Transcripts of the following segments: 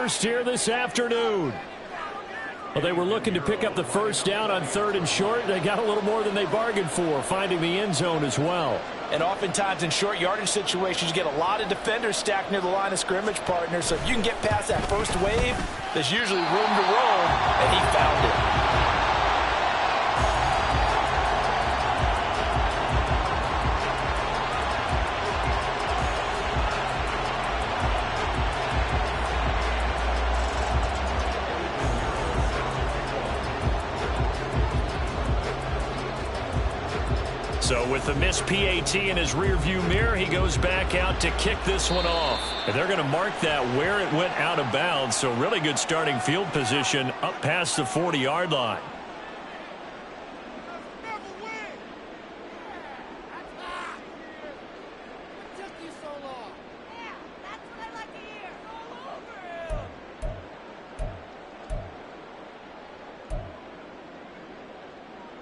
first here this afternoon. Well, they were looking to pick up the first down on 3rd and short. They got a little more than they bargained for, finding the end zone as well. And oftentimes in short yardage situations, you get a lot of defenders stacked near the line of scrimmage, partner. So if you can get past that first wave, there's usually room to roam, and he found it. So with the missed PAT in his rearview mirror, he goes back out to kick this one off. And they're going to mark that where it went out of bounds. So really good starting field position up past the 40-yard line.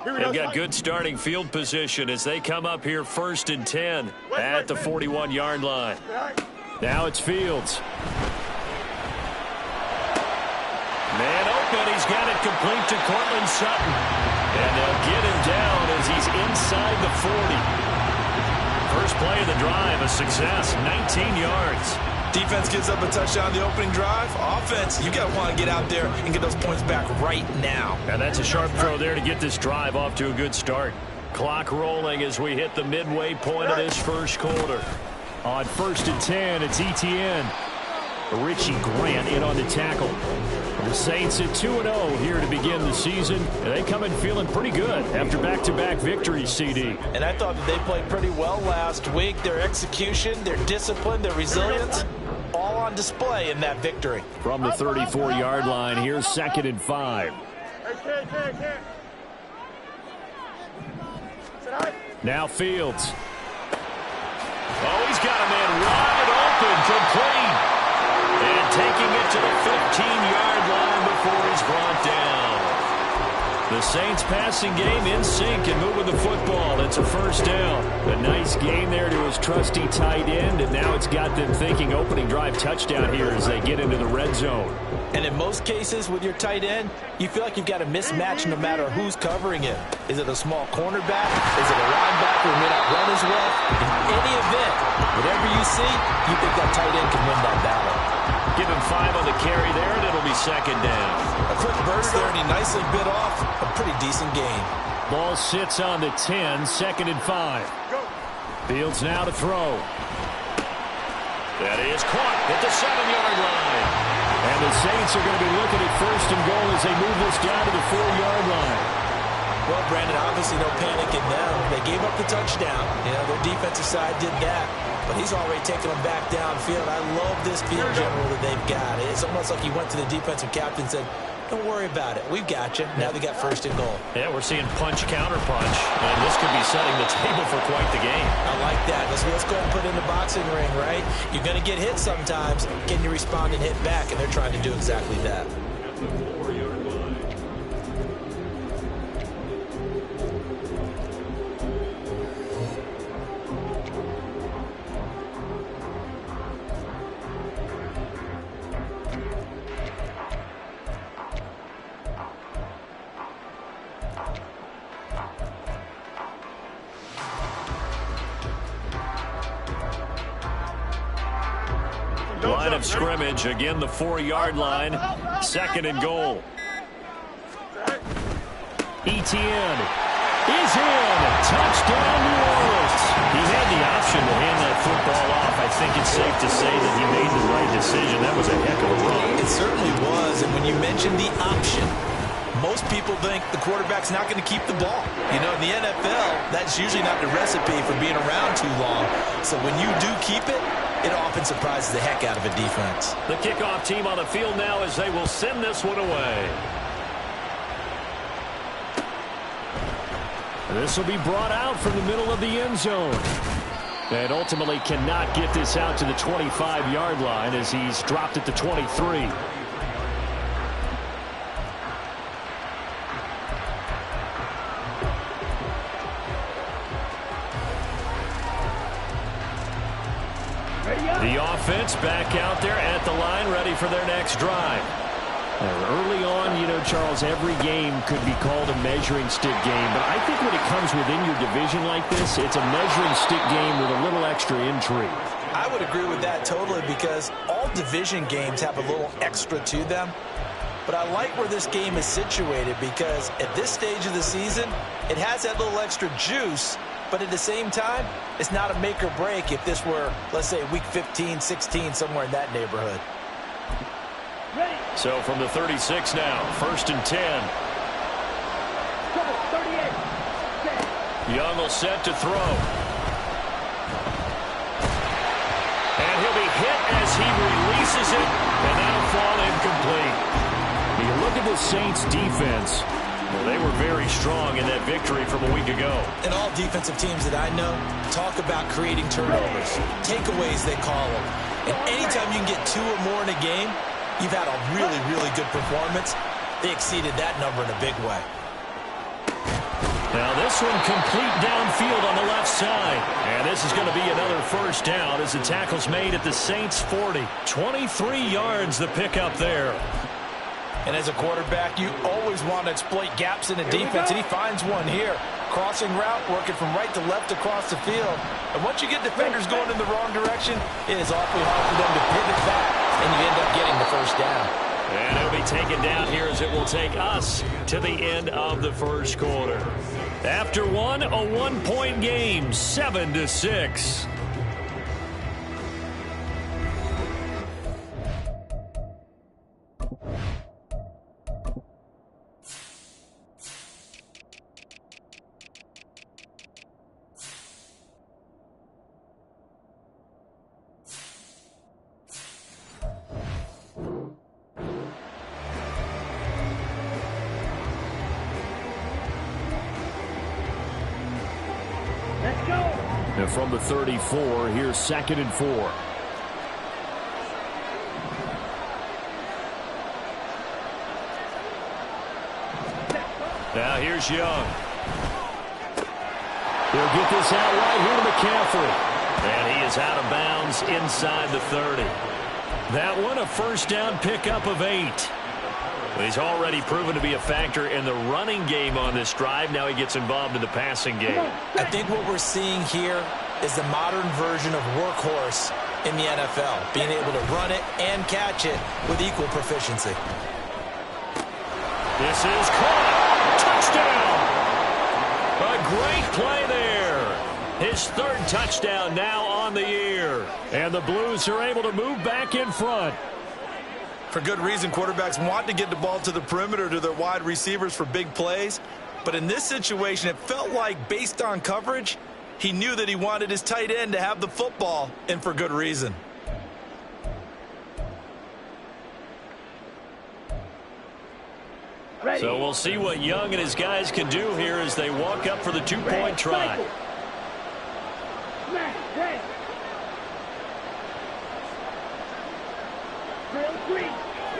They've got good starting field position as they come up here 1st and 10 at the 41-yard line. Now it's Fields. Man open. He's got it complete to Cortland Sutton. And they'll get him down as he's inside the 40. First play of the drive, a success, 19 yards. Defense gives up a touchdown the opening drive. Offense, you got to want to get out there and get those points back right now. And that's a sharp throw there to get this drive off to a good start. Clock rolling as we hit the midway point of this first quarter. On 1st and 10, it's Etienne. Richie Grant in on the tackle. The Saints at 2-0 here to begin the season. And they come in feeling pretty good after back-to-back victories, CD. And I thought that they played pretty well last week. Their execution, their discipline, their resilience, all on display in that victory. From the 34-yard line, here's 2nd and 5. Now Fields. Oh, he's got a man wide open, complete. And taking it to the 15-yard line before he's brought down. The Saints passing game in sync and moving the football. It's a first down. A nice gain there to his trusty tight end, and now it's got them thinking opening drive touchdown here as they get into the red zone. And in most cases with your tight end, you feel like you've got a mismatch no matter who's covering it. Is it a small cornerback? Is it a linebacker who may not run as well? In any event, whatever you see, you think that tight end can win that battle. Give him 5 on the carry there, and it'll be 2nd down. A quick burst there, and he nicely bit off a pretty decent gain. Ball sits on the 10, 2nd and 5. Fields now to throw. That is caught at the 7-yard line. And the Saints are going to be looking at 1st and goal as they move this down to the 4-yard line. Well, Brandon, obviously no panic in them. They gave up the touchdown. You know, their defensive side did that. But he's already taken them back downfield. I love this field general that they've got. It's almost like he went to the defensive captain and said, don't worry about it. We've got you. Now they got 1st and goal. Yeah, we're seeing punch, counter punch. And this could be setting the table for quite the game. I like that. Let's go and put in the boxing ring, right? You're going to get hit sometimes. Can you respond and hit back? And they're trying to do exactly that. Line of scrimmage, again the 4-yard line, 2nd and goal. Etienne is in. Touchdown, New Orleans. He had the option to hand that football off. I think it's safe to say that he made the right decision. That was a heck of a run. It certainly was, and when you mention the option, most people think the quarterback's not going to keep the ball. You know, in the NFL, that's usually not the recipe for being around too long. So when you do keep it, it often surprises the heck out of a defense. The kickoff team on the field now as they will send this one away. This will be brought out from the middle of the end zone. And ultimately cannot get this out to the 25-yard line as he's dropped at the 23. The offense back out there at the line, ready for their next drive. Early on, you know, Charles, every game could be called a measuring stick game. But I think when it comes within your division like this, it's a measuring stick game with a little extra intrigue. I would agree with that totally, because all division games have a little extra to them. But I like where this game is situated, because at this stage of the season, it has that little extra juice. But at the same time, it's not a make or break if this were, let's say, week 15, 16, somewhere in that neighborhood. So from the 36 now, 1st and 10. Young will set to throw. And he'll be hit as he releases it, and that'll fall incomplete. You look at the Saints defense. Well, they were very strong in that victory from a week ago. And all defensive teams that I know talk about creating turnovers. Takeaways, they call them. And anytime you can get 2 or more in a game, you've had a really, really good performance. They exceeded that number in a big way. Now this one complete downfield on the left side. And this is going to be another first down as the tackle's made at the Saints 40. 23 yards the pickup there. And as a quarterback, you always want to exploit gaps in the defense, and he finds one here. Crossing route, working from right to left across the field. And once you get defenders going in the wrong direction, it is awfully hard for them to pivot back, and you end up getting the first down. And it'll be taken down here as it will take us to the end of the first quarter. After one, a 1-point game, 7-6. And from the 34, here's 2nd and 4. Now here's Young. He'll get this out right here to McCaffrey. And he is out of bounds inside the 30. That one a first down pickup of 8. He's already proven to be a factor in the running game on this drive. Now he gets involved in the passing game. I think what we're seeing here is the modern version of workhorse in the NFL, being able to run it and catch it with equal proficiency. This is caught. Touchdown. A great play there. His 3rd touchdown now on the year. And the Blues are able to move back in front. For good reason, quarterbacks want to get the ball to the perimeter to their wide receivers for big plays. But in this situation, it felt like, based on coverage, he knew that he wanted his tight end to have the football, and for good reason. So we'll see what Young and his guys can do here as they walk up for the 2-point try.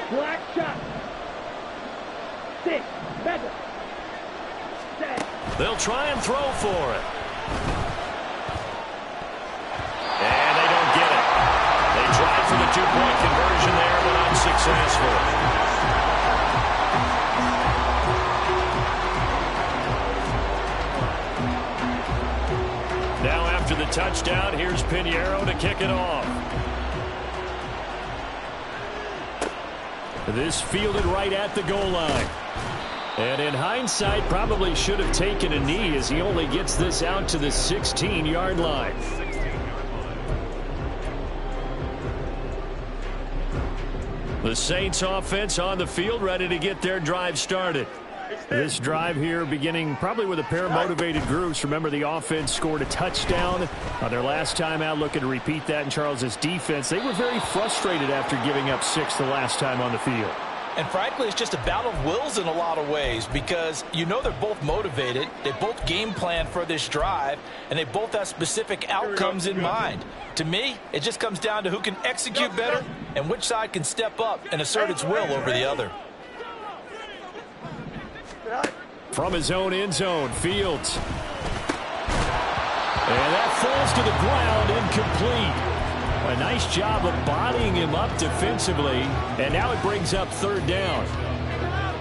Black shot. 6, 7. They'll try and throw for it. And they don't get it. They tried for the 2-point conversion there, but unsuccessful. Now after the touchdown, here's Pinheiro to kick it off. This fielded right at the goal line. And in hindsight, probably should have taken a knee as he only gets this out to the 16-yard line. The Saints offense on the field, ready to get their drive started. This drive here beginning probably with a pair of motivated groups. Remember, the offense scored a touchdown on their last time out, looking to repeat that in Charles's defense. They were very frustrated after giving up 6 the last time on the field. And frankly, it's just a battle of wills in a lot of ways, because you know they're both motivated, they both game plan for this drive, and they both have specific outcomes in mind. To me, it just comes down to who can execute better and which side can step up and assert its will over the other. From his own end zone, Fields. And that falls to the ground, incomplete. A nice job of bodying him up defensively, and now it brings up third down.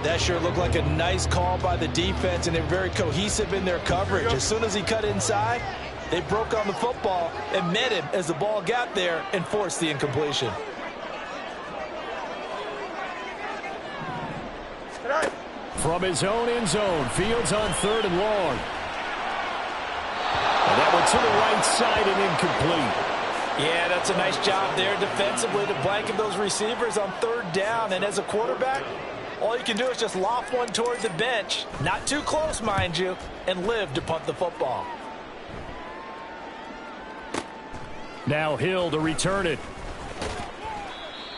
That sure looked like a nice call by the defense, and they're very cohesive in their coverage. As soon as he cut inside, they broke on the football and met him as the ball got there and forced the incompletion. From his own end zone, Fields on third and long. And that one to the right side and incomplete. Yeah, that's a nice job there defensively to blanket those receivers on third down. And as a quarterback, all you can do is just loft one toward the bench, not too close, mind you, and live to punt the football. Now Hill to return it.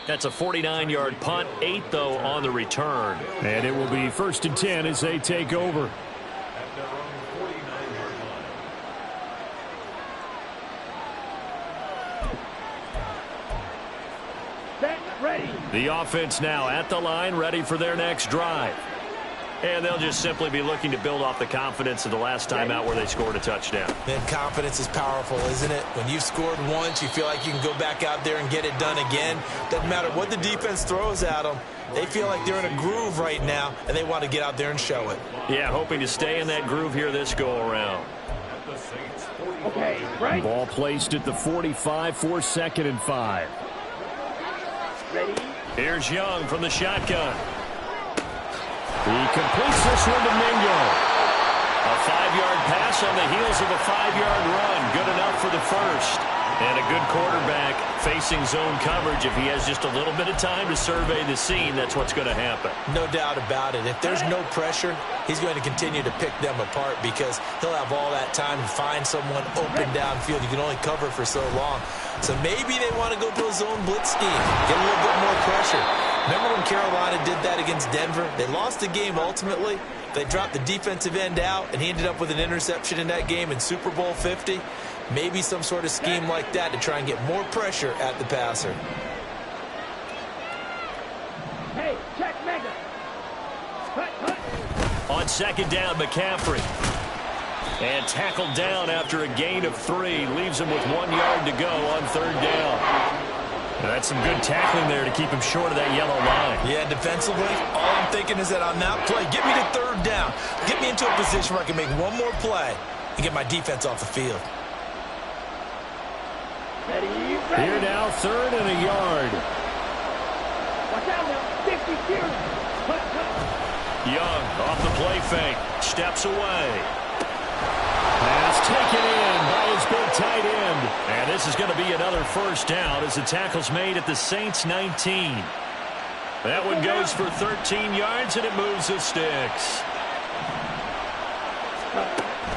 That's a 49-yard punt, 8, though, on the return. And it will be 1st and 10 as they take over. The offense now at the line, ready for their next drive. And they'll just simply be looking to build off the confidence of the last time out where they scored a touchdown. Then confidence is powerful, isn't it? When you've scored once, you feel like you can go back out there and get it done again. Doesn't matter what the defense throws at them. They feel like they're in a groove right now, and they want to get out there and show it. Yeah, hoping to stay in that groove here this go-around. Okay, right. Ball placed at the 45 for 2nd and 5. Ready? Here's Young from the shotgun. He completes this one to Mingo. A 5-yard pass on the heels of a 5-yard run. Good enough for the first. And a good quarterback facing zone coverage. If he has just a little bit of time to survey the scene, that's what's going to happen. No doubt about it. If there's no pressure, he's going to continue to pick them apart because he'll have all that time to find someone open downfield. You can only cover for so long. So maybe they want to go to a zone blitz scheme, get a little bit more pressure. Remember when Carolina did that against Denver? They lost the game ultimately. They dropped the defensive end out, and he ended up with an interception in that game in Super Bowl 50. Maybe some sort of scheme like that to try and get more pressure at the passer. Hey, check mega. On 2nd down, McCaffrey. And tackled down after a gain of 3. Leaves him with 1 yard to go on 3rd down. That's some good tackling there to keep him short of that yellow line. Yeah, defensively, all I'm thinking is that on that play, get me to 3rd down. Get me into a position where I can make one more play and get my defense off the field. Ready. Here now, 3rd and a yard. Watch out now, 50 series. Young off the play fake. Steps away. Pass taken in by his big tight end. And this is going to be another 1st down as the tackle's made at the Saints 19. That one goes for 13 yards, and it moves the sticks.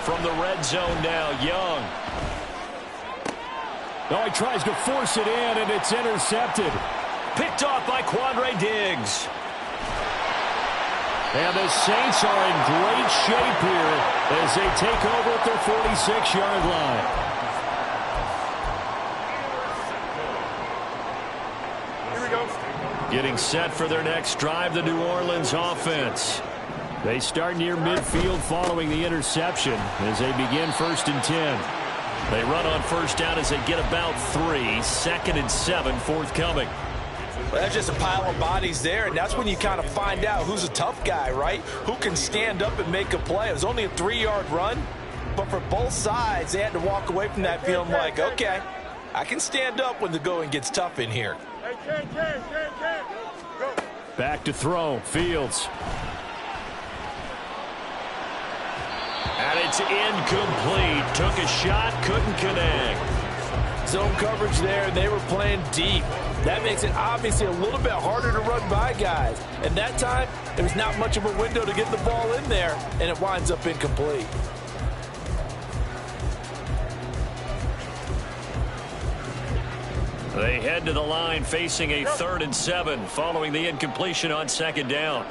From the red zone now, Young. No, he tries to force it in, and it's intercepted. Picked off by Quandre Diggs. And the Saints are in great shape here as they take over at their 46-yard line. Here we go. Getting set for their next drive, the New Orleans offense. They start near midfield following the interception as they begin 1st and 10. They run on 1st down as they get about 3. 2nd and 7 forthcoming. Well, that's just a pile of bodies there, and that's when you kind of find out who's a tough guy, right? Who can stand up and make a play. It was only a 3-yard run, but for both sides, they had to walk away from that feeling like, okay, I can stand up when the going gets tough in here. Back to throw, Fields. And it's incomplete. Took a shot, couldn't connect. Zone coverage there, and they were playing deep. That makes it obviously a little bit harder to run by guys. And that time, there's not much of a window to get the ball in there, and it winds up incomplete. They head to the line facing a 3rd and 7 following the incompletion on 2nd down.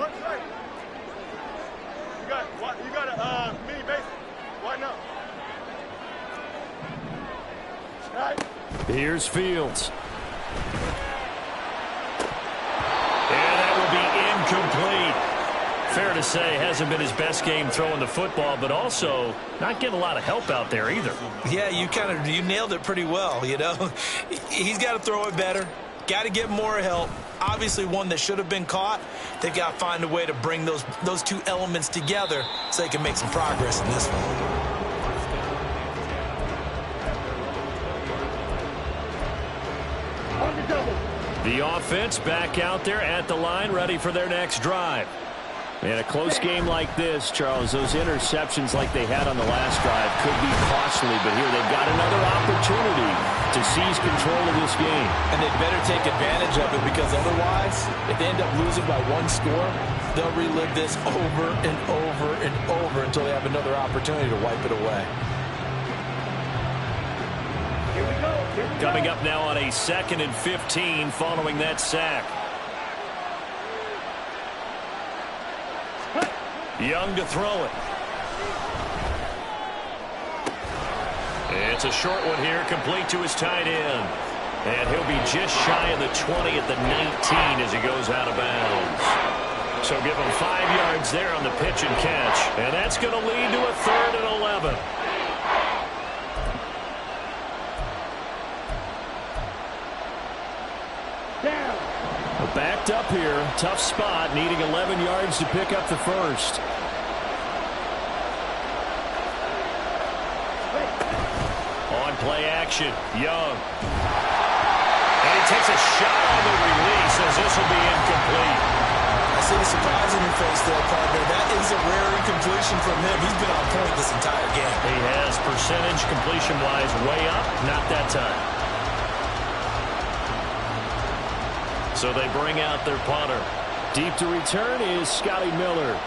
You got a mini base. Why not? Here's Fields. And that will be incomplete. fair to say hasn't been his best game throwing the football, but also not getting a lot of help out there either. Yeah, you nailed it pretty well, you know. He's got to throw it better. Got to get more help. Obviously one that should have been caught. They've got to find a way to bring those two elements together so they can make some progress in this one. The offense back out there at the line, ready for their next drive. In a close game like this, Charles, those interceptions like they had on the last drive could be costly, but here they've got another opportunity to seize control of this game. And they better take advantage of it, because otherwise, if they end up losing by one score, they'll relive this over and over and over until they have another opportunity to wipe it away. Coming up now on a 2nd and 15 following that sack. Young to throw it. It's a short one here, complete to his tight end. And he'll be just shy of the 20 at the 19 as he goes out of bounds. So give him 5 yards there on the pitch and catch. And that's going to lead to a 3rd and 11. Backed up here, tough spot, needing 11 yards to pick up the first. On play action, Young. And he takes a shot on the release as this will be incomplete. I see the surprise in your face there, partner. That is a rare incompletion from him. He's been on point this entire game. He has, percentage completion-wise way up, not that time. So they bring out their punter. Deep to return is Scotty Miller.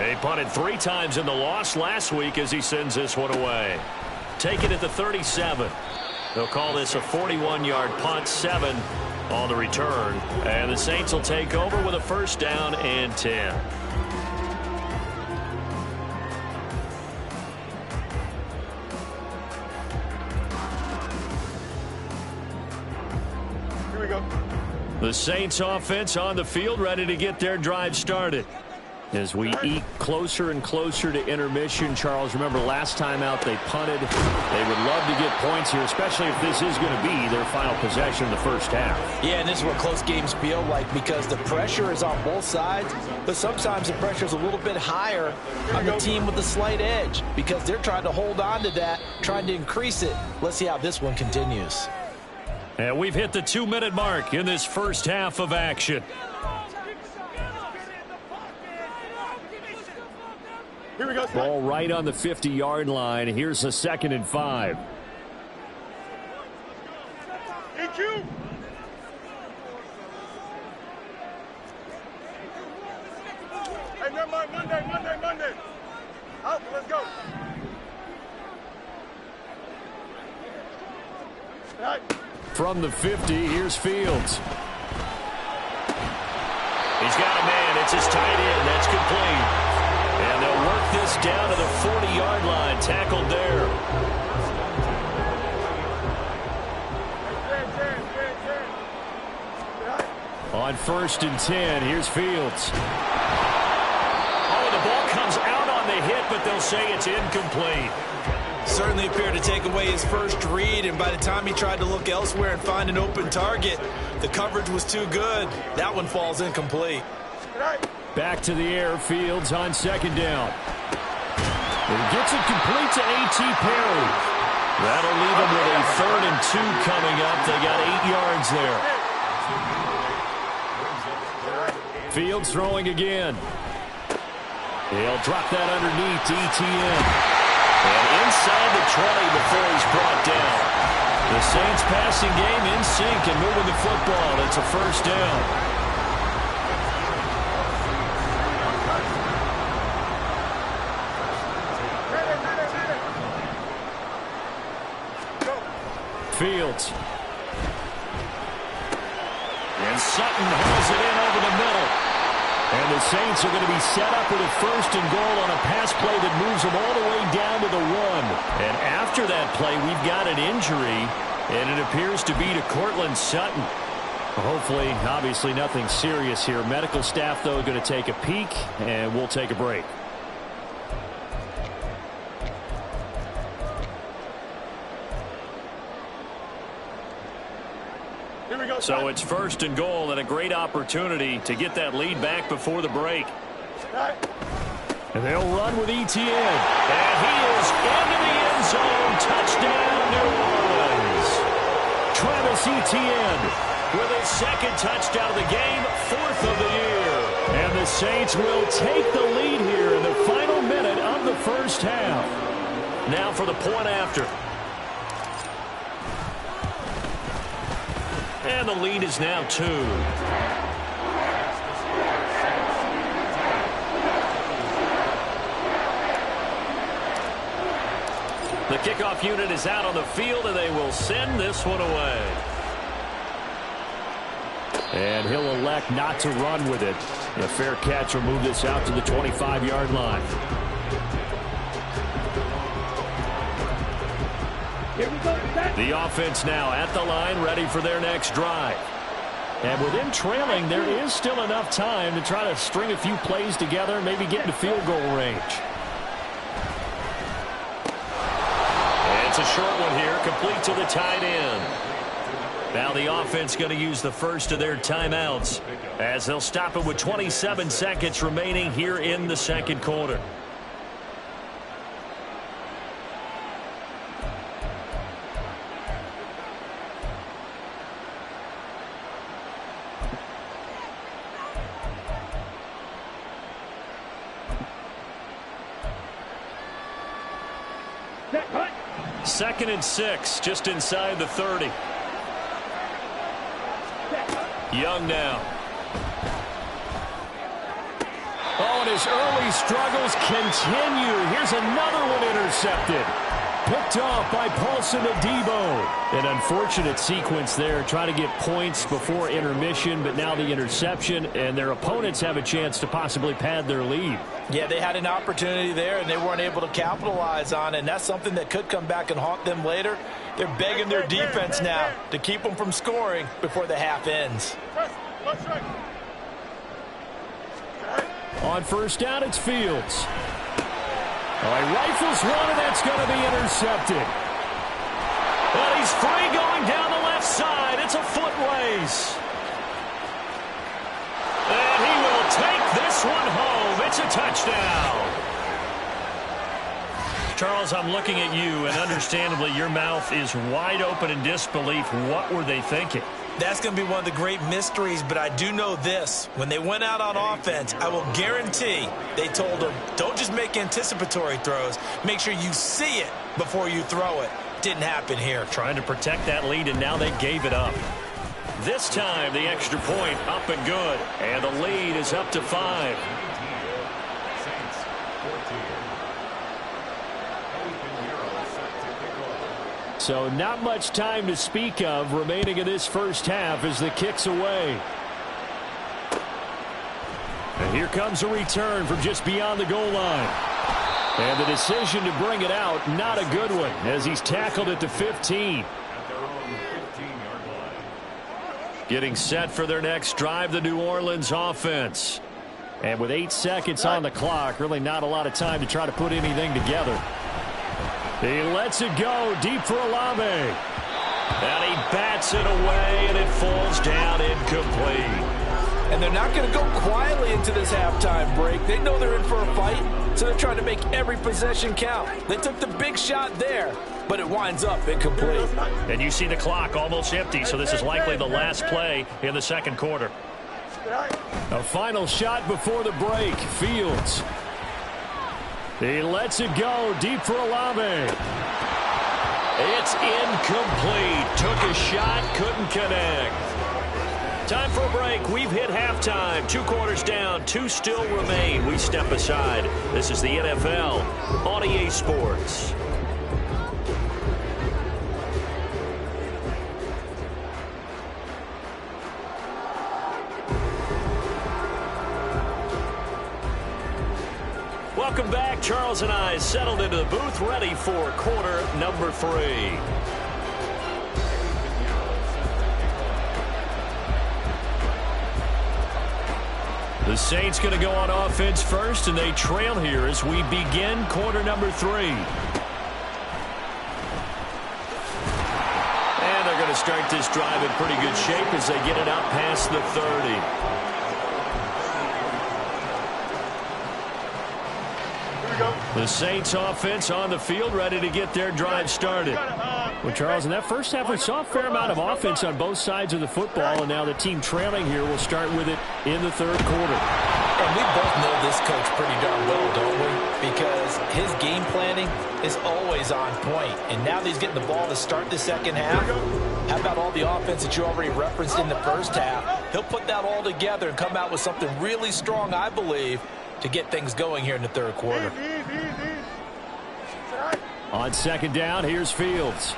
He punted 3 times in the loss last week as he sends this one away. Take it at the 37. They'll call this a 41-yard punt, 7 on the return. And the Saints will take over with a 1st down and 10. Here we go. The Saints offense on the field, ready to get their drive started. As we eat closer and closer to intermission, Charles, remember last time out they punted. They would love to get points here, especially if this is going to be their final possession in the first half. Yeah, and this is what close games feel like, because the pressure is on both sides, but sometimes the pressure is a little bit higher on the team with the slight edge, because they're trying to hold on to that, trying to increase it. Let's see how this one continues. And we've hit the 2-minute mark in this first half of action. Here we go. Ball right on the 50-yard line. Here's a 2nd and 5. EQ. Hey, never mind. Monday. Out, let's go. All right. From the 50, here's Fields. He's got a man. It's his tight end. That's complete. And they'll work this down to the 40-yard line. Tackled there. On 1st and 10, here's Fields. Oh, the ball comes out on the hit, but they'll say it's incomplete. Certainly appeared to take away his first read, and by the time he tried to look elsewhere and find an open target, the coverage was too good. That one falls incomplete. Back to the air, Fields on 2nd down. And he gets it complete to A.T. Perry. That'll leave him with a 3rd and 2 coming up. They got 8 yards there. Fields throwing again. He'll drop that underneath to ETN. And inside the 20 before he's brought down. The Saints passing game in sync and moving the football. It's a 1st down. Fields. And Sutton hauls it in over the middle. And the Saints are going to be set up with a 1st and goal on a pass play that moves them all the way down to the 1. And after that play, we've got an injury, and it appears to be to Cortland Sutton. Hopefully, obviously, nothing serious here. Medical staff, though, going to take a peek, and we'll take a break. So it's 1st and goal, and a great opportunity to get that lead back before the break. And they'll run with Etienne. And he is into the end zone. Touchdown, New Orleans. Travis Etienne with his 2nd touchdown of the game, 4th of the year. And the Saints will take the lead here in the final minute of the first half. Now for the point after. And the lead is now 2. The kickoff unit is out on the field, and they will send this one away. And he'll elect not to run with it. A fair catch will move this out to the 25-yard line. The offense now at the line, ready for their next drive. And with them trailing, there is still enough time to try to string a few plays together and maybe get into field goal range. And it's a short one here, complete to the tight end. Now the offense going to use the first of their timeouts as they'll stop it with 27 seconds remaining here in the second quarter. Second and 6, just inside the 30. Young now. Oh, and his early struggles continue. Here's another one intercepted. Picked off by Paulson Adebo. An unfortunate sequence there, trying to get points before intermission, but now the interception, and their opponents have a chance to possibly pad their lead. Yeah, they had an opportunity there, and they weren't able to capitalize on it, and that's something that could come back and haunt them later. They're begging their defense now to keep them from scoring before the half ends. On first down, it's Fields. He rifles one, and that's going to be intercepted. And he's free going down the left side. It's a foot race. And he will take this one home. It's a touchdown. Charles, I'm looking at you, and understandably, your mouth is wide open in disbelief. What were they thinking? That's going to be one of the great mysteries, but I do know this. When they went out on offense, I will guarantee they told them, don't just make anticipatory throws. Make sure you see it before you throw it. Didn't happen here. Trying to protect that lead, and now they gave it up. This time, the extra point up and good, and the lead is up to 5. So not much time to speak of remaining in this first half as the kick's away. And here comes a return from just beyond the goal line. And the decision to bring it out, not a good one, as he's tackled at the 15. Getting set for their next drive, the New Orleans offense. And with 8 seconds on the clock, really not a lot of time to try to put anything together. He lets it go deep for Olave. And he bats it away, and it falls down incomplete. And they're not going to go quietly into this halftime break. They know they're in for a fight, so they're trying to make every possession count. They took the big shot there, but it winds up incomplete. And you see the clock almost empty, so this is likely the last play in the second quarter. A final shot before the break. Fields. He lets it go deep for Olave. It's incomplete. Took a shot, couldn't connect. Time for a break. We've hit halftime. 2 quarters down, 2 still remain. We step aside. This is the NFL on EA Sports. Welcome back. Charles and I settled into the booth, ready for quarter number 3. The Saints going to go on offense first, and they trail here as we begin quarter number 3. And they're going to start this drive in pretty good shape as they get it out past the 30. The Saints offense on the field, ready to get their drive started. Well, Charles, in that first half, we saw a fair amount of offense on both sides of the football, and now the team trailing here will start with it in the third quarter. And we both know this coach pretty darn well, don't we? Because his game planning is always on point. And now that he's getting the ball to start the second half, how about all the offense that you already referenced in the first half? He'll put that all together and come out with something really strong, I believe, to get things going here in the third quarter. On second down, here's Fields.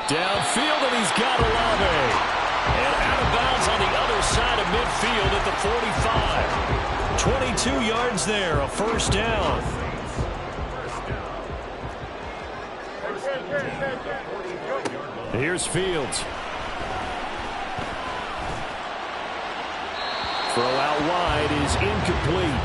Downfield, and he's got Olave. And out of bounds on the other side of midfield at the 45. 22 yards there, a first down. Here's Fields. Throw out wide is incomplete.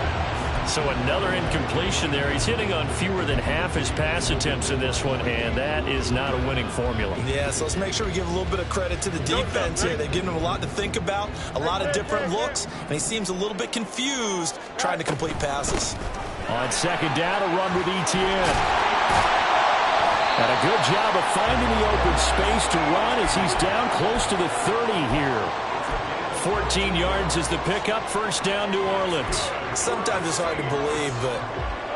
So another incompletion there. He's hitting on fewer than half his pass attempts in this one, and that is not a winning formula. Yeah, so let's make sure we give a little bit of credit to the defense here. They've given him a lot to think about, a lot of different looks, and he seems a little bit confused trying to complete passes. On second down, a run with Etienne. And a good job of finding the open space to run as he's down close to the 30 here. 14 yards is the pickup. First down, New Orleans. Sometimes it's hard to believe, but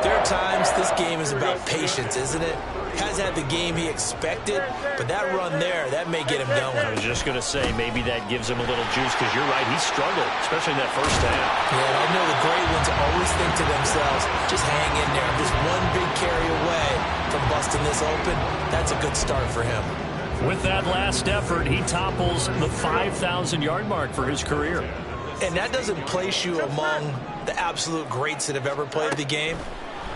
there are times this game is about patience, isn't it? Hasn't had the game he expected, but that run there, that may get him going. I was just going to say, maybe that gives him a little juice, because you're right, he struggled, especially in that first half. Yeah, and I know the great ones always think to themselves, just hang in there. I'm just one big carry away from busting this open. That's a good start for him. With that last effort, he topples the 5,000-yard mark for his career. And that doesn't place you among the absolute greats that have ever played the game,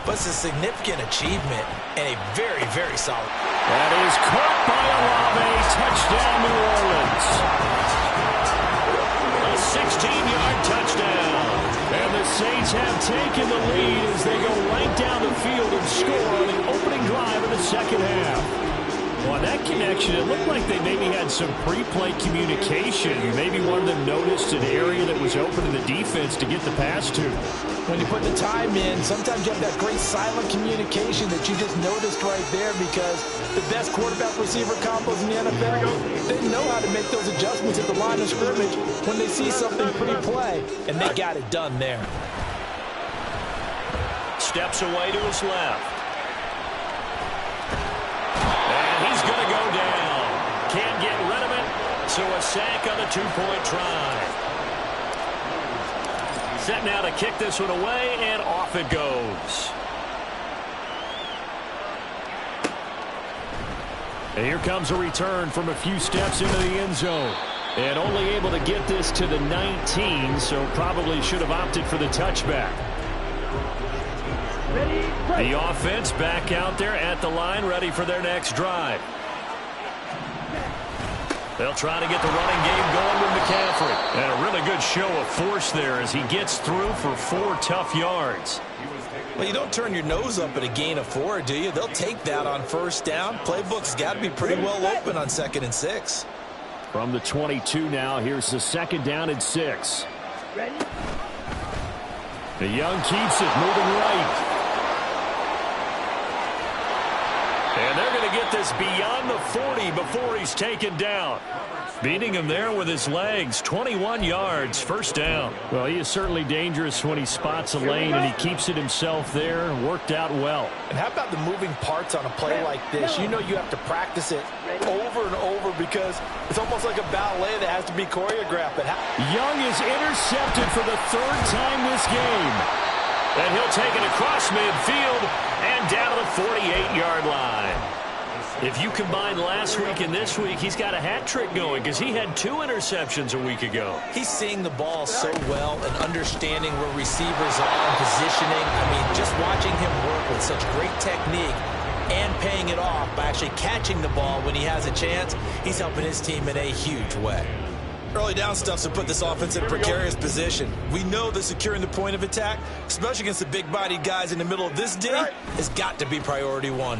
but it's a significant achievement and a very, very solid. That is caught by Olave. Touchdown, New Orleans. A 16-yard touchdown. And the Saints have taken the lead as they go right down the field and score on the opening drive of the second half. Well, that connection, it looked like they maybe had some pre-play communication. Maybe one of them noticed an area that was open in the defense to get the pass to. When you put the time in, sometimes you have that great silent communication that you just noticed right there, because the best quarterback-receiver combos in the NFL, they know how to make those adjustments at the line of scrimmage when they see something pre-play, and they got it done there. Steps away to his left. He's going to go down. Can't get rid of it. So a sack on the two-point try. Set now to kick this one away, and off it goes. And here comes a return from a few steps into the end zone. And only able to get this to the 19, so probably should have opted for the touchback. The offense back out there at the line, ready for their next drive. They'll try to get the running game going with McCaffrey. And a really good show of force there as he gets through for 4 tough yards. Well, you don't turn your nose up at a gain of 4, do you? They'll take that on first down. Playbook's got to be pretty well open on 2nd and 6. From the 22 now, here's the 2nd down and 6. The Young keeps it moving right. And they're going to get this beyond the 40 before he's taken down. Beating him there with his legs. 21 yards, first down. Well, he is certainly dangerous when he spots a lane, and he keeps it himself there. Worked out well. And how about the moving parts on a play like this? You know you have to practice it over and over because it's almost like a ballet that has to be choreographed. But Young is intercepted for the 3rd time this game. And he'll take it across midfield and down to the 48-yard line. If you combine last week and this week, he's got a hat trick going because he had 2 interceptions a week ago. He's seeing the ball so well and understanding where receivers are and positioning. I mean, just watching him work with such great technique and paying it off by actually catching the ball when he has a chance, he's helping his team in a huge way. Early down stuffs to put this offense in a precarious position. We know that securing the point of attack, especially against the big-bodied guys in the middle of this D, has got to be priority 1.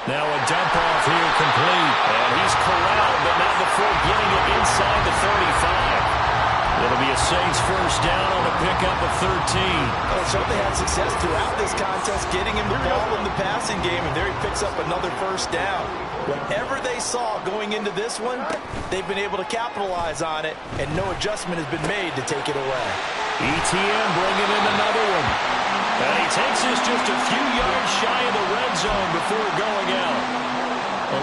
Now a dump off here complete. And he's corralled, but not before getting it inside the 35. It'll be a Saints first down on the pickup of 13. Well, so they had success throughout this contest, getting him the ball in the passing game, and there he picks up another first down. Whatever they saw going into this one, they've been able to capitalize on it, and no adjustment has been made to take it away. ETN bringing in another one. And he takes this just a few yards shy of the red zone before going out.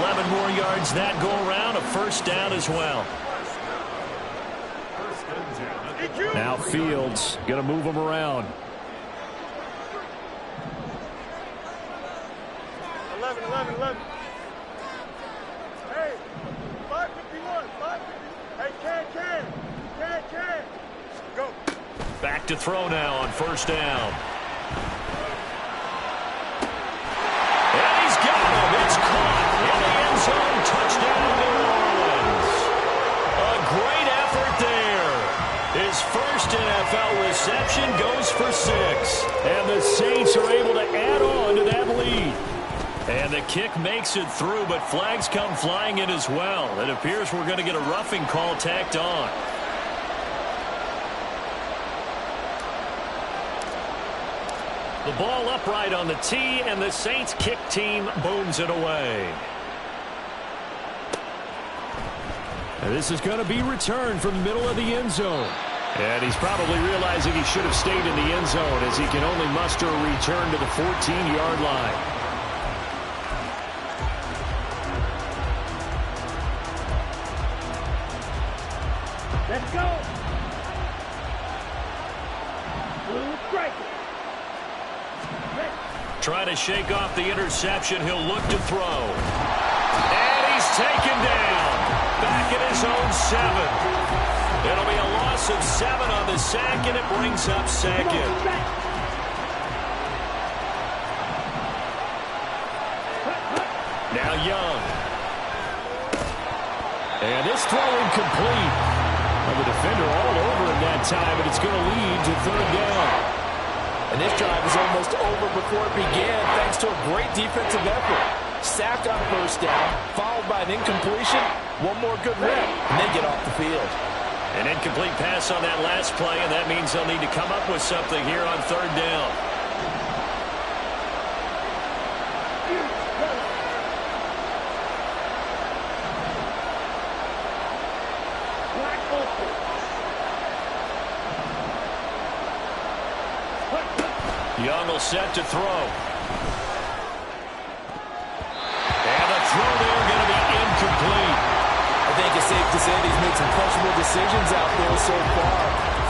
11 more yards that go around, a first down as well. Now Fields going to move him around. 11. Hey, 551. Hey, can. Go. Back to throw now on first down. And he's got him. It's caught in the end zone. Touchdown, New Orleans. A great effort there. His first NFL reception goes for 6. And the Saints are able to add on to that lead. And the kick makes it through, but flags come flying in as well. It appears we're going to get a roughing call tacked on. The ball upright on the tee, and the Saints kick team booms it away. And this is going to be returned from the middle of the end zone. And he's probably realizing he should have stayed in the end zone as he can only muster a return to the 14-yard line. Let's go. Blue striker. Trying to shake off the interception. He'll look to throw. And he's taken down. Back at his own 7. It'll be a loss of 7 on the sack, and it brings up 2nd. Now Young. And this throw incomplete. And the defender all over him that time, and it's going to lead to 3rd down. And this drive is almost over before it began thanks to a great defensive effort. Sack on first down, followed by an incompletion. One more good rep, and they get off the field. An incomplete pass on that last play, and that means they'll need to come up with something here on 3rd down. Young will set to throw. And the throw there going to be incomplete. I think it's safe to say that he's made some questionable decisions out there so far.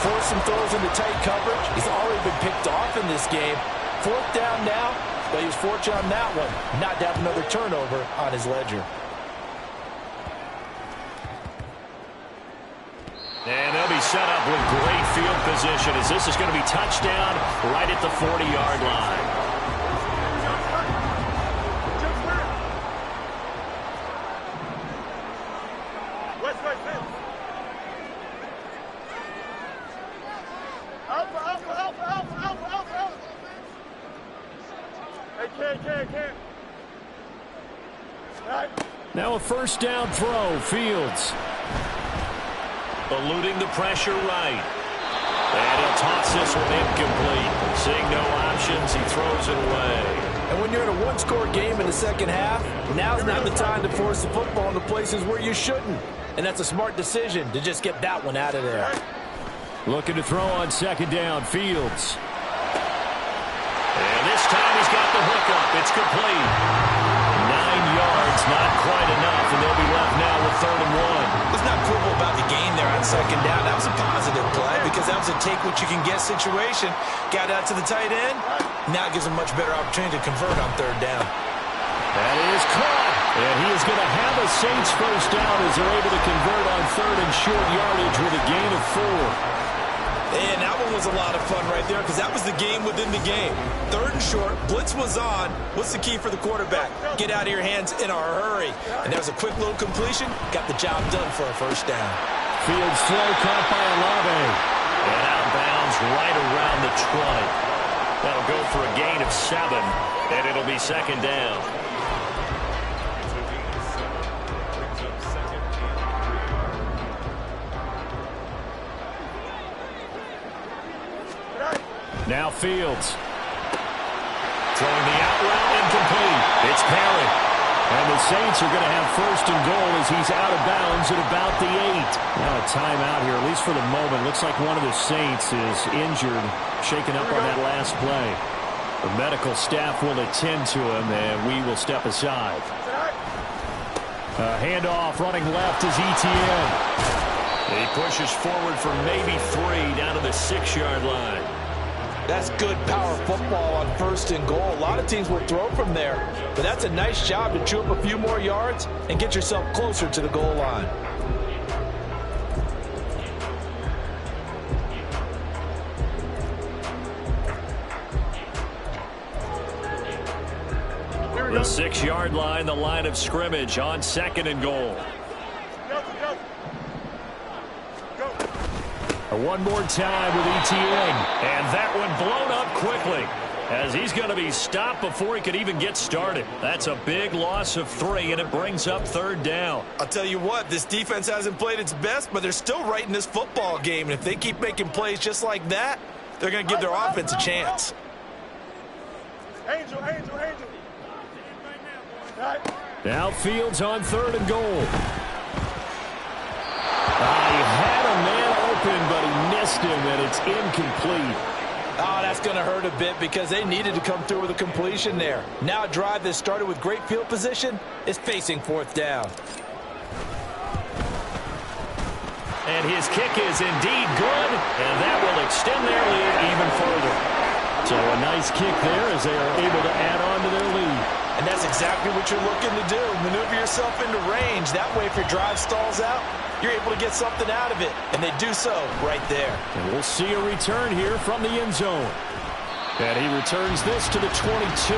Forced some throws into tight coverage. He's already been picked off in this game. 4th down now, but he was fortunate on that one, not to have another turnover on his ledger. And they'll be set up with great field position as this is going to be touchdown right at the 40-yard line. Alpha. Hey, can. Now a first down throw, Fields. Eluding the pressure right. And he'll toss this one incomplete. Seeing no options, he throws it away. And when you're in a one-score game in the second half, now's not the time to force the football into places where you shouldn't. And that's a smart decision to just get that one out of there. Looking to throw on 2nd down, Fields. And this time he's got the hookup. It's complete. 9 yards It's not quite enough, and they'll be left now with 3rd and 1. Let's not quibble about the gain there on 2nd down. That was a positive play because that was a take-what-you-can-get situation. Got out to the tight end. Now it gives them much better opportunity to convert on 3rd down. That is caught. And he is going to have a Saints first down as they're able to convert on 3rd and short yardage with a gain of 4. And that one was a lot of fun right there because that was the game within the game. 3rd and short, blitz was on. What's the key for the quarterback? Get out of your hands in a hurry. And that was a quick little completion. Got the job done for a first down. Fields throw caught by Olave. And out of bounds right around the 20. That'll go for a gain of 7, and it'll be 2nd down. Now Fields. Throwing the out route incomplete. It's Perry. And the Saints are going to have 1st and goal as he's out of bounds at about the 8. Now a timeout here, at least for the moment. Looks like one of the Saints is injured, shaken up on that last play. The medical staff will attend to him, and we will step aside. Handoff running left is ETN. He pushes forward for maybe 3 down to the 6-yard line. That's good power football on 1st and goal. A lot of teams will throw from there, but that's a nice job to chew up a few more yards and get yourself closer to the goal line. The 6-yard line, the line of scrimmage on 2nd and goal. One more time with ETN. And that one blown up quickly as he's going to be stopped before he could even get started. That's a big loss of 3, and it brings up 3rd down. I'll tell you what, this defense hasn't played its best, but they're still right in this football game. And if they keep making plays just like that, they're going to give their offense a chance. Angel. Now Fields on 3rd and goal. He had a man open, but he missed him, and it's incomplete. Oh, that's going to hurt a bit because they needed to come through with a completion there. Now a drive that started with great field position is facing 4th down. And his kick is indeed good, and that will extend their lead even further. So a nice kick there as they are able to add on to their lead. And that's exactly what you're looking to do. Maneuver yourself into range. That way, if your drive stalls out, you're able to get something out of it. And they do so right there. And we'll see a return here from the end zone. And he returns this to the 22.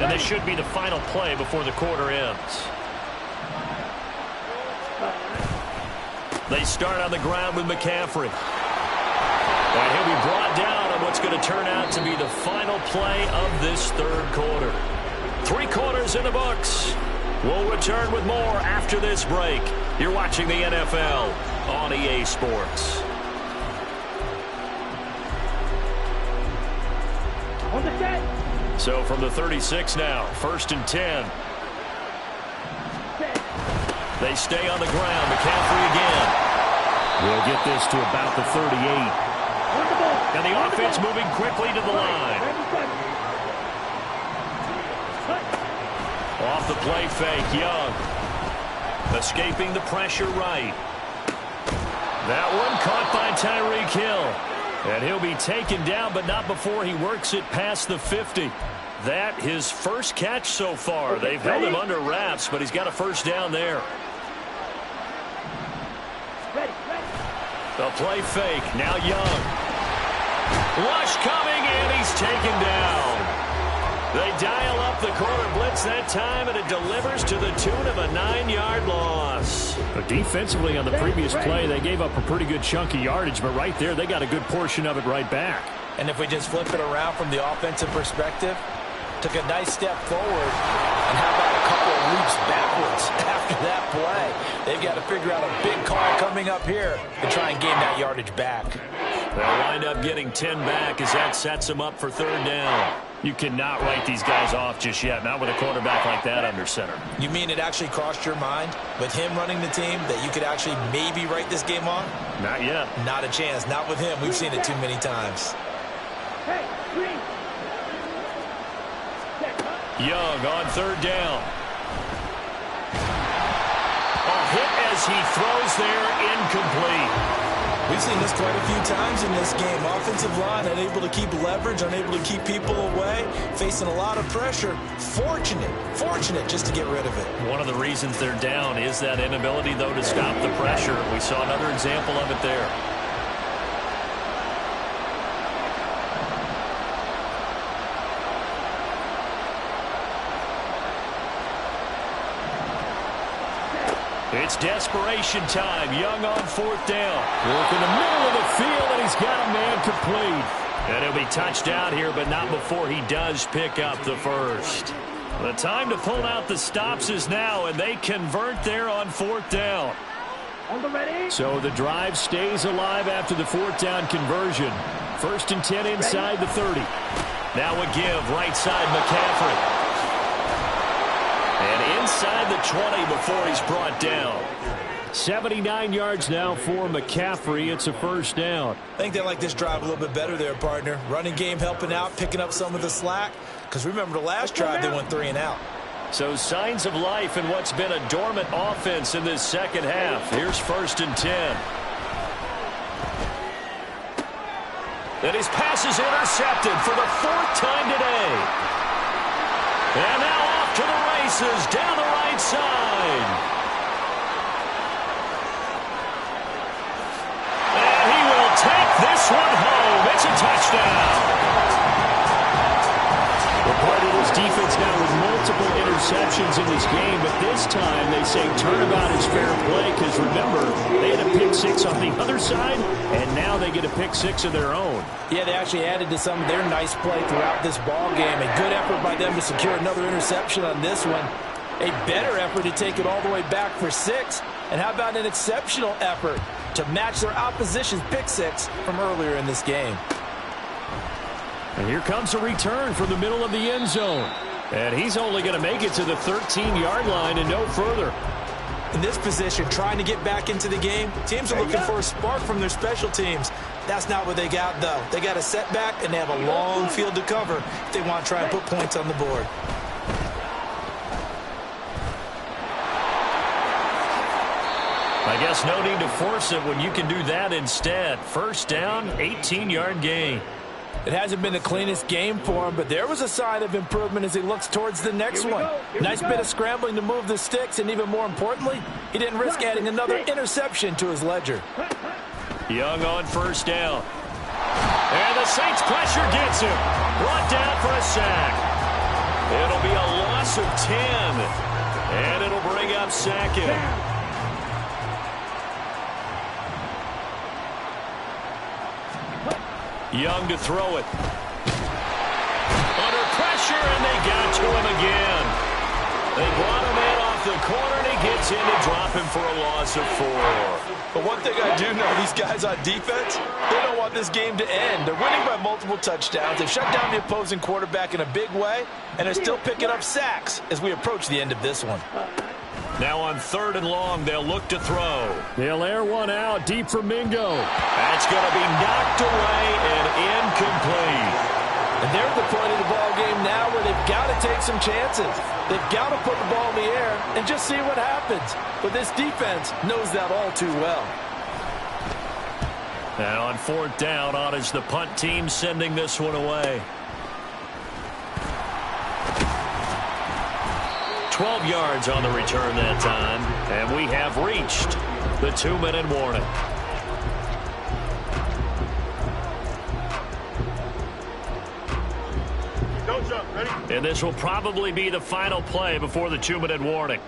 And this should be the final play before the quarter ends. They start on the ground with McCaffrey. And he'll be brought down on what's going to turn out to be the final play of this 3rd quarter. 3 quarters in the books. We'll return with more after this break. You're watching the NFL on EA Sports. So from the 36 now, 1st and 10. They stay on the ground. McCaffrey again. We'll get this to about the 38. And the offense moving quickly to the line. Off the play fake, Young. Escaping the pressure right. That one caught by Tyreek Hill. And he'll be taken down, but not before he works it past the 50. That his first catch so far. They've held him under wraps, but he's got a first down there. The play fake. Now Young. Rush coming, and he's taken down. They dial up the corner blitz that time, and it delivers to the tune of a 9-yard loss. But defensively on the previous play, they gave up a pretty good chunk of yardage, but right there, they got a good portion of it right back. And if we just flip it around from the offensive perspective, took a nice step forward, and how about a couple of leaps backwards after that play? They've got to figure out a big call coming up here to try and gain that yardage back. They'll wind up getting 10 back as that sets them up for 3rd down. You cannot write these guys off just yet, not with a quarterback like that under center. You mean it actually crossed your mind with him running the team that you could actually maybe write this game off? Not yet. Not a chance. Not with him. We've seen it too many times. Young on third down. A hit as he throws there, incomplete. We've seen this quite a few times in this game. Offensive line unable to keep leverage, unable to keep people away, facing a lot of pressure. Fortunate just to get rid of it. One of the reasons they're down is that inability, though, to stop the pressure. We saw another example of it there. It's desperation time. Young on fourth down. Work in the middle of the field, and he's got a man complete. And he'll be touched out here, but not before he does pick up the first. The time to pull out the stops is now, and they convert there on fourth down. So the drive stays alive after the fourth down conversion. 1st and 10 inside the 30. Now a give, right side McCaffrey. And inside the 20 before he's brought down. 79 yards now for McCaffrey. It's a first down. I think they like this drive a little bit better there, partner. Running game helping out, picking up some of the slack. Because remember the last drive, they went 3 and out. So signs of life in what's been a dormant offense in this second half. Here's 1st and 10. And his pass is intercepted for the 4th time today. And now off to the races down the right side. And he will take this one home. It's a touchdown. We're part of this defense now with multiple interceptions in this game, but this time they say turnabout is fair play because, remember, they had a pick 6 on the other side, and now they get a pick 6 of their own. Yeah, they actually added to some of their nice play throughout this ball game. A good effort by them to secure another interception on this one. A better effort to take it all the way back for 6. And how about an exceptional effort to match their opposition's pick 6 from earlier in this game. And here comes a return from the middle of the end zone. And he's only going to make it to the 13-yard line and no further. In this position, trying to get back into the game, teams are looking for a spark from their special teams. That's not what they got, though. They got a setback, and they have a long field to cover if they want to try and put points on the board. I guess no need to force it when you can do that instead. First down, 18-yard gain. It hasn't been the cleanest game for him, but there was a sign of improvement as he looks towards the next one. Nice bit of scrambling to move the sticks, and even more importantly, he didn't risk adding another interception to his ledger. Young on first down. And the Saints pressure gets him. Brought down for a sack. It'll be a loss of 10. And it'll bring up second. Young to throw it. Under pressure, and they got to him again. They brought him in off the corner, and he gets in to drop him for a loss of 4. But one thing I do know, these guys on defense, they don't want this game to end. They're winning by multiple touchdowns. They've shut down the opposing quarterback in a big way, and they're still picking up sacks as we approach the end of this one. Now on 3rd and long, they'll look to throw. They'll air one out deep for Mingo. That's going to be knocked away and incomplete. And they're at the point of the ball game now where they've got to take some chances. They've got to put the ball in the air and just see what happens. But this defense knows that all too well. And on 4th down, on is the punt team sending this one away. 12 yards on the return that time, and we have reached the 2-minute warning. Don't jump. Ready? And this will probably be the final play before the 2-minute warning.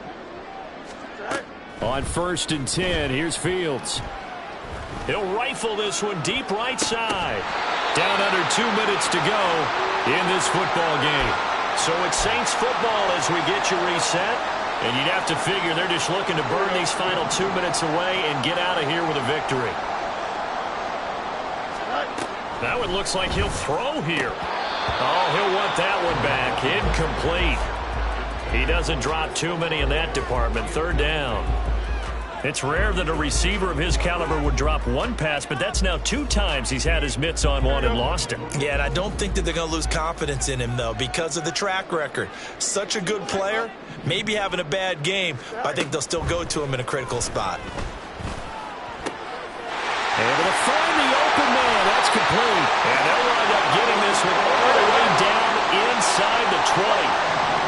On 1st and 10, here's Fields. He'll rifle this one deep right side. Down under 2 minutes to go in this football game. So it's Saints football as we get you reset. And you'd have to figure they're just looking to burn these final 2 minutes away and get out of here with a victory. Now it looks like he'll throw here. Oh, he'll want that one back. Incomplete. He doesn't drop too many in that department. Third down. It's rare that a receiver of his caliber would drop one pass, but that's now 2 times he's had his mitts on one and lost it. Yeah, and I don't think that they're going to lose confidence in him, though, because of the track record. Such a good player, maybe having a bad game, but I think they'll still go to him in a critical spot. Able to find the open man. That's complete. And they'll wind up getting this one all the way down inside the 20.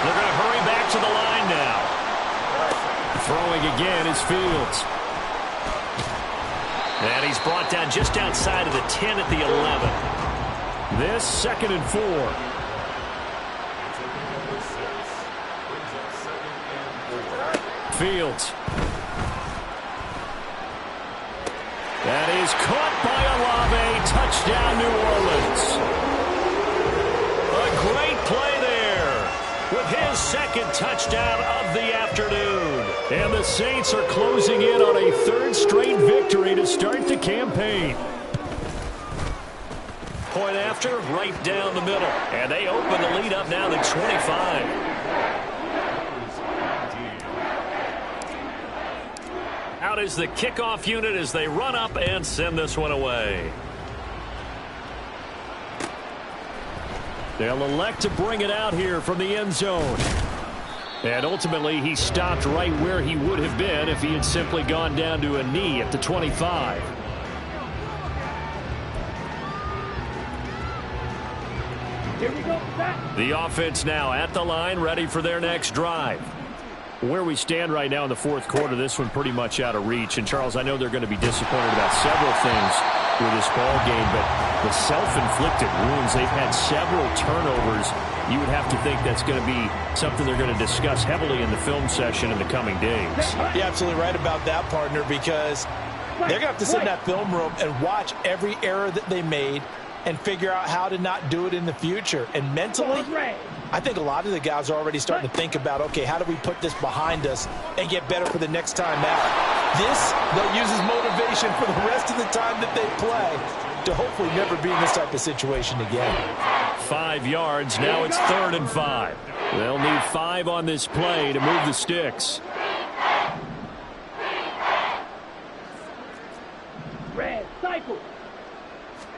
They're going to hurry back to the line now. Throwing again is Fields. And he's brought down just outside of the 10 at the 11. This 2nd and 4. Fields. That is caught by Olave. Touchdown, New Orleans. A great play there with his 2nd touchdown of the afternoon. And the Saints are closing in on a 3rd straight victory to start the campaign. Point after, right down the middle. And they open the lead up now to 25. Out is the kickoff unit as they run up and send this one away. They'll elect to bring it out here from the end zone. And ultimately, he stopped right where he would have been if he had simply gone down to a knee at the 25. Here we go. The offense now at the line, ready for their next drive. Where we stand right now in the 4th quarter, this one pretty much out of reach. And, Charles, I know they're going to be disappointed about several things with this ball game, but the self-inflicted wounds, they've had several turnovers. You would have to think that's going to be something they're going to discuss heavily in the film session in the coming days. You're absolutely right about that, partner, because they're going to have to sit in that film room and watch every error that they made and figure out how to not do it in the future. And mentally, I think a lot of the guys are already starting to think about, okay, how do we put this behind us and get better for the next time out? This, they'll use as motivation for the rest of the time that they play to hopefully never be in this type of situation again. 5 yards. Now it's 3rd and 5. They'll need 5 on this play to move the sticks. Red, cycle.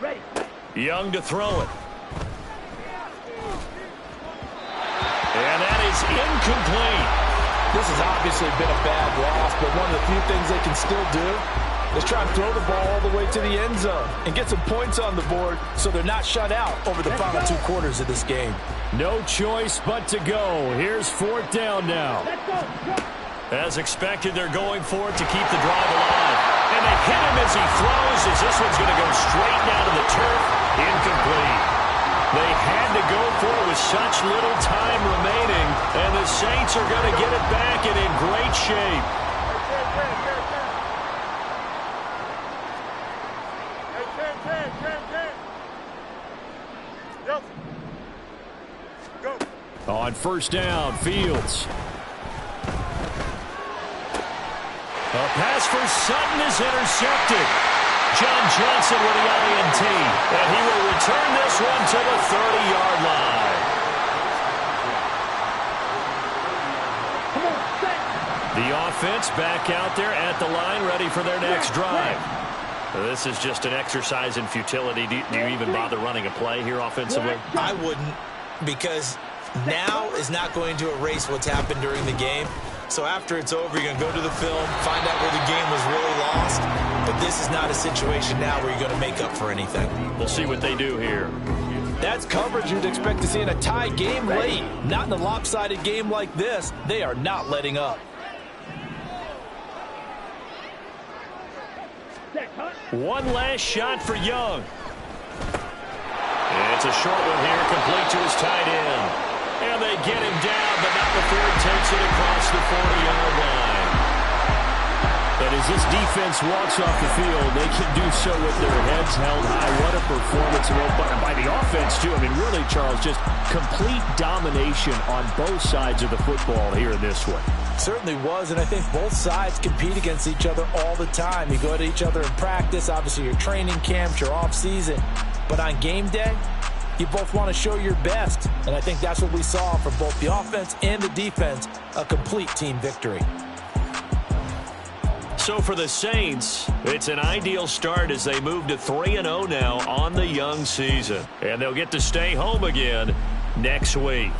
Ready. Young to throw it. And that is incomplete. This has obviously been a bad loss, but one of the few things they can still do is try and throw the ball all the way to the end zone and get some points on the board so they're not shut out over the final 2 quarters of this game. No choice but to go. Here's 4th down now. Let's go. As expected, they're going for it to keep the drive alive. And they hit him as he throws, as this one's going to go straight down to the turf. Incomplete. They had to go for it with such little time remaining, and the Saints are going to get it back and in great shape. On 1st down, Fields. A pass for Sutton is intercepted. John Johnson with the INT. And he will return this one to the 30-yard line. The offense back out there at the line, ready for their next drive. This is just an exercise in futility. Do you even bother running a play here offensively? I wouldn't, because now is not going to erase what's happened during the game. So after it's over, you're going to go to the film, find out where the game was really lost. But this is not a situation now where you're going to make up for anything. We'll see what they do here. That's coverage you'd expect to see in a tie game late. Not in a lopsided game like this. They are not letting up. One last shot for Young. It's a short one here, complete to his tight end. And they get him down, but not before he takes it across the 40-yard line. But as this defense walks off the field, they can do so with their heads held high. What a performance by the offense, too. I mean, really, Charles, just complete domination on both sides of the football here in this one. Certainly was, and I think both sides compete against each other all the time. You go to each other in practice, obviously your training camps, your off season. But on game day, you both want to show your best. And I think that's what we saw from both the offense and the defense, a complete team victory. So for the Saints, it's an ideal start as they move to 3-0 now on the young season. And they'll get to stay home again next week.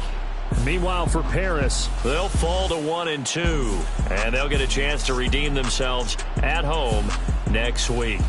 Meanwhile, for Paris, they'll fall to 1-2, and they'll get a chance to redeem themselves at home next week.